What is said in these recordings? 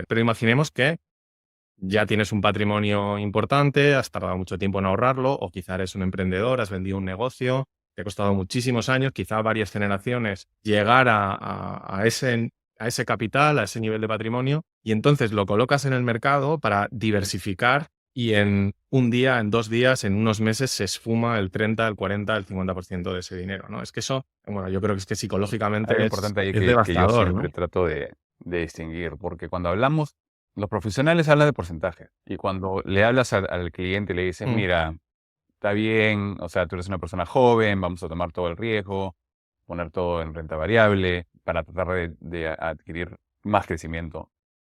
Pero imaginemos que ya tienes un patrimonio importante, has tardado mucho tiempo en ahorrarlo, o quizá eres un emprendedor, has vendido un negocio, te ha costado muchísimos años, quizá varias generaciones, llegar a ese capital, a ese nivel de patrimonio, y entonces lo colocas en el mercado para diversificar y en un día, en 2 días, en unos meses se esfuma el 30, el 40, el 50% de ese dinero, ¿no? Es que eso, bueno, yo creo que es que Hay algo psicológicamente importante ahí es que yo devastador, siempre ¿no? trato de distinguir, porque cuando hablamos, los profesionales hablan de porcentaje, y cuando le hablas al cliente y le dices, Mm, mira, está bien, o sea, tú eres una persona joven, vamos a tomar todo el riesgo, poner todo en renta variable para tratar de adquirir más crecimiento.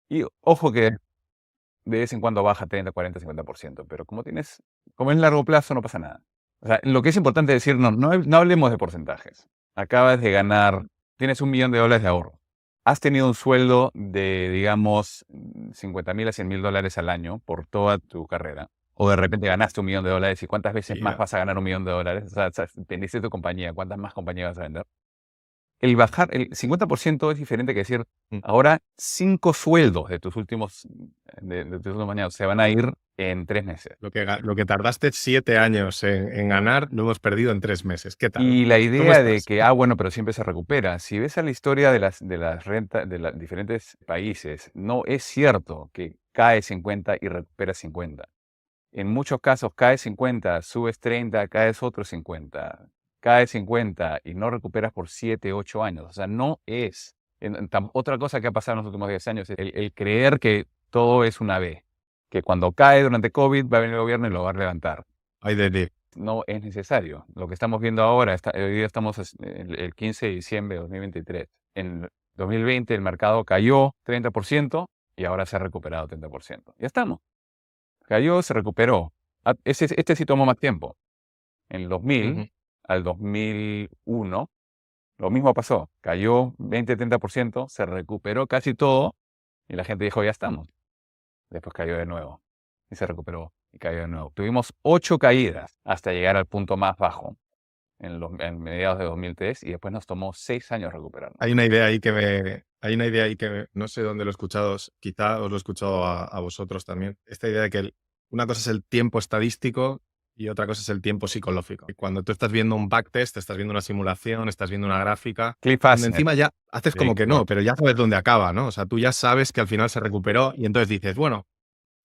Y ojo que de vez en cuando baja 30, 40, 50%, pero como es largo plazo, no pasa nada. O sea, lo que es importante decir, no hablemos de porcentajes. Acabas de ganar, tienes $1.000.000 de ahorro. Has tenido un sueldo de, digamos, 50,000 a 100,000 dólares al año por toda tu carrera. O de repente ganaste $1.000.000 y ¿cuántas veces y más vas a ganar $1.000.000? O sea, vendiste tu compañía, ¿cuántas más compañías vas a vender? El bajar el 50% es diferente que decir, mm. ahora 5 sueldos de tus últimos años se van a ir en 3 meses. Lo que tardaste 7 años en ganar, lo hemos perdido en 3 meses. ¿Qué tal? Y la ¿Cómo idea de estás? que, bueno, pero siempre se recupera. Si ves a la historia de las rentas de los diferentes países, no es cierto que cae 50 y recupera 50. En muchos casos caes 50, subes 30, caes otros 50, caes 50 y no recuperas por 7, 8 años. O sea, no es. Otra cosa que ha pasado en los últimos 10 años es el creer que todo es una B, que cuando cae durante COVID va a venir el gobierno y lo va a levantar. Ay, de ti. No es necesario. Lo que estamos viendo ahora, hoy día estamos el 15 de diciembre de 2023. En 2020 el mercado cayó 30% y ahora se ha recuperado 30%. Ya estamos. Cayó, se recuperó. Este sí tomó más tiempo. En el 2000 Ujú. al 2001, lo mismo pasó. Cayó 20-30%, se recuperó casi todo y la gente dijo, ya estamos. Después cayó de nuevo y se recuperó y cayó de nuevo. Tuvimos 8 caídas hasta llegar al punto más bajo en mediados de 2003 y después nos tomó 6 años recuperarnos. Hay una idea ahí no sé dónde lo he escuchado, quizá os lo he escuchado a vosotros también. Esta idea de que una cosa es el tiempo estadístico y otra cosa es el tiempo psicológico. Y cuando tú estás viendo un backtest, estás viendo una simulación, estás viendo una gráfica, Cliff donde Asner, encima ya haces de como que Ricky no, Bobby. pero ya sabes dónde acaba, ¿no? O sea, tú ya sabes que al final se recuperó y entonces dices, bueno,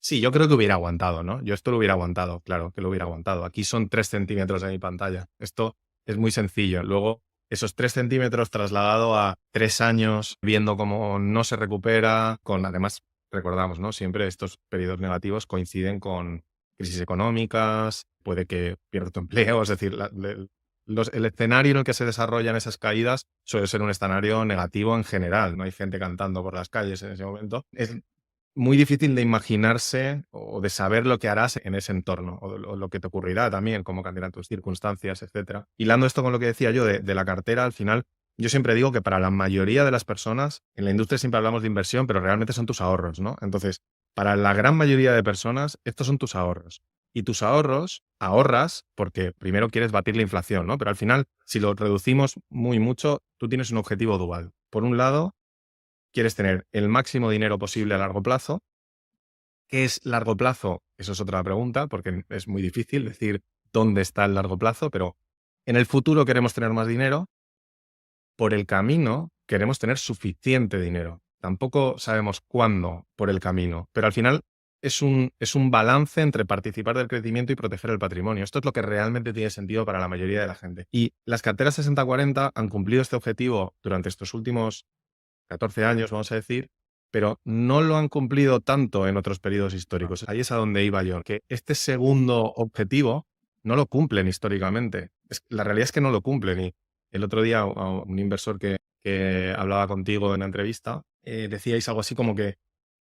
sí, yo creo que hubiera aguantado, ¿no? Yo esto lo hubiera aguantado, claro, que lo hubiera aguantado. Aquí son 3 centímetros de mi pantalla. Esto es muy sencillo. Luego, esos 3 centímetros trasladado a 3 años viendo cómo no se recupera, además, recordamos, ¿no? Siempre estos periodos negativos coinciden con crisis económicas, puede que pierdas tu empleo, es decir, el escenario en el que se desarrollan esas caídas suele ser un escenario negativo en general. No hay gente cantando por las calles en ese momento. Es muy difícil de imaginarse o de saber lo que harás en ese entorno o lo que te ocurrirá también, cómo cambiarán tus circunstancias, etcétera. Hilando esto con lo que decía yo de la cartera, al final, yo siempre digo que para la mayoría de las personas, en la industria siempre hablamos de inversión, pero realmente son tus ahorros, ¿no? Entonces, para la gran mayoría de personas, estos son tus ahorros. Y tus ahorros, ahorras porque primero quieres batir la inflación, ¿no? Pero al final, si lo reducimos muy mucho, tú tienes un objetivo dual. Por un lado, quieres tener el máximo dinero posible a largo plazo. ¿Qué es largo plazo? Eso es otra pregunta, porque es muy difícil decir dónde está el largo plazo, pero en el futuro queremos tener más dinero, por el camino queremos tener suficiente dinero. Tampoco sabemos cuándo por el camino, pero al final es un balance entre participar del crecimiento y proteger el patrimonio. Esto es lo que realmente tiene sentido para la mayoría de la gente. Y las carteras 60-40 han cumplido este objetivo durante estos últimos 14 años, vamos a decir, pero no lo han cumplido tanto en otros periodos históricos. Ahí es a donde iba yo, que este segundo objetivo no lo cumplen históricamente. La realidad es que no lo cumplen. Y el otro día a un inversor que hablaba contigo en la entrevista, decíais algo así como que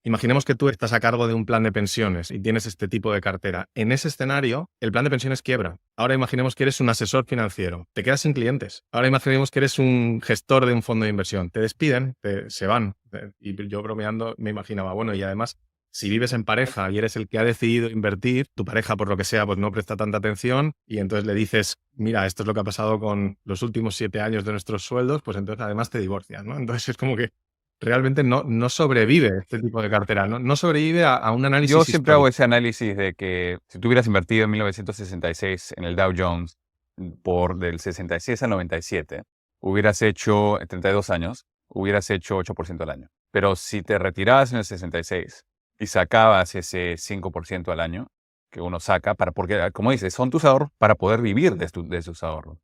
imaginemos que tú estás a cargo de un plan de pensiones y tienes este tipo de cartera. En ese escenario, el plan de pensiones quiebra. Ahora imaginemos que eres un asesor financiero. Te quedas sin clientes. Ahora imaginemos que eres un gestor de un fondo de inversión. Te despiden, se van. Y yo bromeando me imaginaba, bueno, y además, si vives en pareja y eres el que ha decidido invertir, tu pareja, por lo que sea, pues no presta tanta atención y entonces le dices, mira, esto es lo que ha pasado con los últimos 7 años de nuestros sueldos, pues entonces además te divorcias, ¿no? Entonces es como que realmente no sobrevive este tipo de cartera, no sobrevive a un Yo análisis siempre hago histórico. ese análisis de que si tú hubieras invertido en 1966 en el Dow Jones por del 66 al 97, hubieras hecho, en 32 años, hubieras hecho 8% al año. Pero si te retirabas en el 66 y sacabas ese 5% al año que uno saca, porque como dices, son tus ahorros para poder vivir de sus ahorros.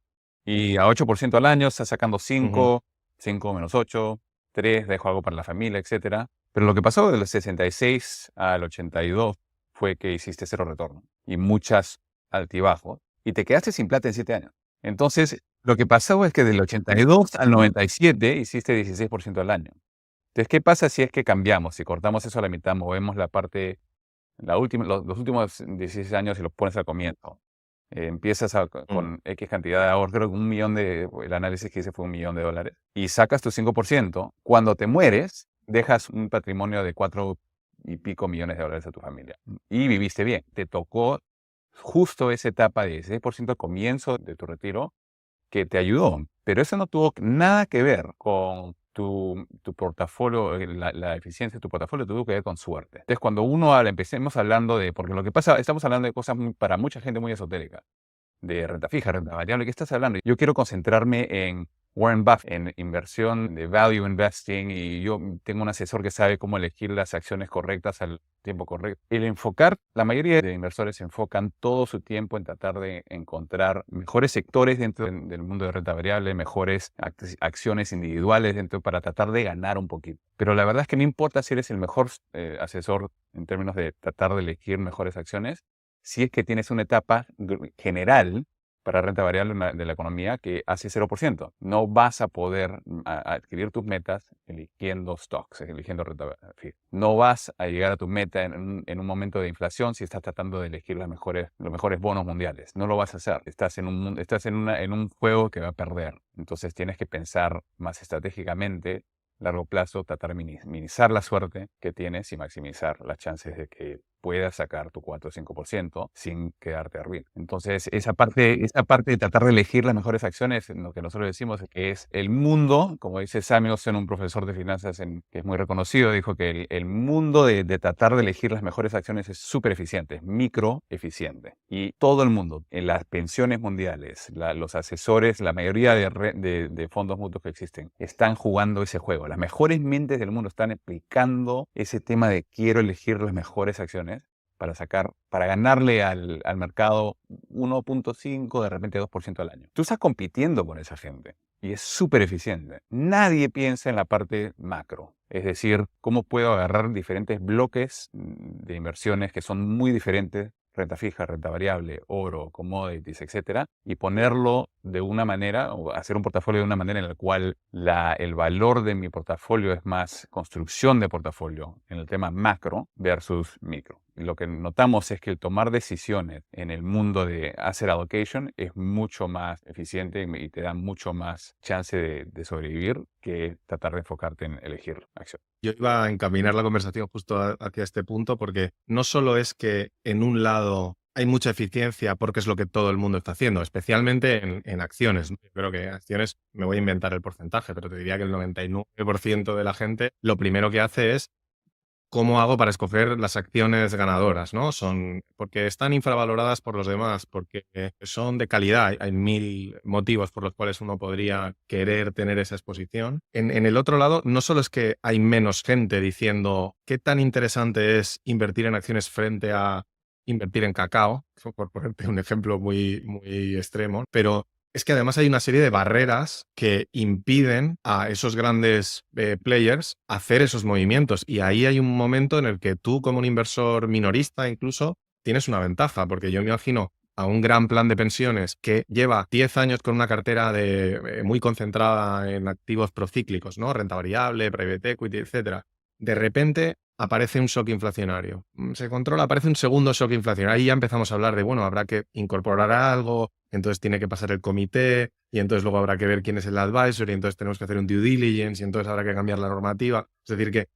Y a 8% al año estás sacando Ujú, 5 menos 8, 3, dejo algo para la familia, etcétera. Pero lo que pasó del 66 al 82 fue que hiciste cero retorno y muchas altibajos y te quedaste sin plata en 7 años. Entonces, lo que pasó es que del 82 al 97 hiciste 16% al año. Entonces, ¿qué pasa si es que cambiamos? Si cortamos eso a la mitad, movemos la parte, los últimos 16 años y los pones al comienzo. Empiezas mm. con X cantidad de ahorros, creo que el análisis que hice fue $1.000.000, y sacas tu 5%. Cuando te mueres, dejas un patrimonio de 4 y pico millones de dólares a tu familia. Y viviste bien. Te tocó justo esa etapa de 16% al comienzo de tu retiro que te ayudó, pero eso no tuvo nada que ver con tu portafolio, la eficiencia de tu portafolio tuvo que ver con suerte. Entonces, cuando uno habla, empecemos hablando porque lo que pasa, estamos hablando de cosas para mucha gente muy esotérica, de renta fija, renta variable, ¿qué estás hablando? Yo quiero concentrarme en Warren Buffett, en inversión de value investing, y yo tengo un asesor que sabe cómo elegir las acciones correctas al tiempo correcto. La mayoría de inversores se enfocan todo su tiempo en tratar de encontrar mejores sectores dentro del mundo de renta variable, mejores acciones individuales dentro para tratar de ganar un poquito. Pero la verdad es que no importa si eres el mejor asesor en términos de tratar de elegir mejores acciones, si es que tienes una etapa general para renta variable de la economía que hace 0%. No vas a poder adquirir tus metas eligiendo stocks, eligiendo renta fija. No vas a llegar a tu meta en un momento de inflación si estás tratando de elegir los mejores bonos mundiales. No lo vas a hacer. Estás en un juego que va a perder. Entonces tienes que pensar más estratégicamente, largo plazo, tratar de minimizar la suerte que tienes y maximizar las chances de que puedas sacar tu 4 o 5% sin quedarte arriba. Entonces, esa parte de tratar de elegir las mejores acciones, lo que nosotros decimos es que es el mundo, como dice Samuelson, un profesor de finanzas que es muy reconocido, dijo que el mundo de tratar de elegir las mejores acciones es súper eficiente, es micro eficiente. Y todo el mundo, en las pensiones mundiales, los asesores, la mayoría de fondos mutuos que existen, están jugando ese juego. Las mejores mentes del mundo están explicando ese tema de quiero elegir las mejores acciones para ganarle al mercado 1.5, de repente 2% al año. Tú estás compitiendo con esa gente y es súper eficiente. Nadie piensa en la parte macro, es decir, cómo puedo agarrar diferentes bloques de inversiones que son muy diferentes, renta fija, renta variable, oro, commodities, etcétera, y ponerlo de una manera, o hacer un portafolio de una manera en la cual el valor de mi portafolio es más construcción de portafolio en el tema macro versus micro. Y lo que notamos es que el tomar decisiones en el mundo de asset allocation es mucho más eficiente y te da mucho más chance de sobrevivir que tratar de enfocarte en elegir acciones. Yo iba a encaminar la conversación justo hacia este punto porque no solo es que en un lado hay mucha eficiencia porque es lo que todo el mundo está haciendo, especialmente en acciones, ¿no? Yo creo que acciones, me voy a inventar el porcentaje, pero te diría que el 99% de la gente lo primero que hace es ¿cómo hago para escoger las acciones ganadoras? ¿No? Porque están infravaloradas por los demás, porque son de calidad. Hay mil motivos por los cuales uno podría querer tener esa exposición. En el otro lado, no solo es que hay menos gente diciendo qué tan interesante es invertir en acciones frente a invertir en cacao, por ponerte un ejemplo muy, muy extremo, pero es que además hay una serie de barreras que impiden a esos grandes players hacer esos movimientos. Y ahí hay un momento en el que tú, como un inversor minorista, incluso tienes una ventaja, porque yo me imagino a un gran plan de pensiones que lleva 10 años con una cartera muy concentrada en activos procíclicos, ¿no? Renta variable, private equity, etcétera. De repente aparece un shock inflacionario. Se controla, aparece un segundo shock inflacionario. Ahí ya empezamos a hablar de, bueno, habrá que incorporar algo, entonces tiene que pasar el comité, y entonces luego habrá que ver quién es el advisor, y entonces tenemos que hacer un due diligence, y entonces habrá que cambiar la normativa. Es decir, que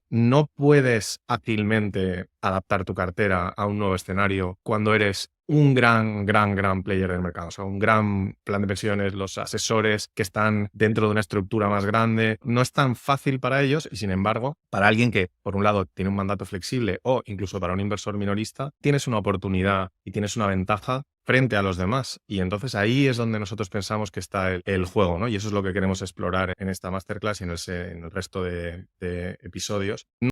no puedes fácilmente adaptar tu cartera a un nuevo escenario cuando eres un gran player del mercado. O sea, un gran plan de pensiones, los asesores que están dentro de una estructura más grande. No es tan fácil para ellos y, sin embargo, para alguien que, por un lado, tiene un mandato flexible o incluso para un inversor minorista, tienes una oportunidad y tienes una ventaja frente a los demás. Y entonces ahí es donde nosotros pensamos que está el juego, ¿no? Y eso es lo que queremos explorar en esta masterclass y en el resto de episodios.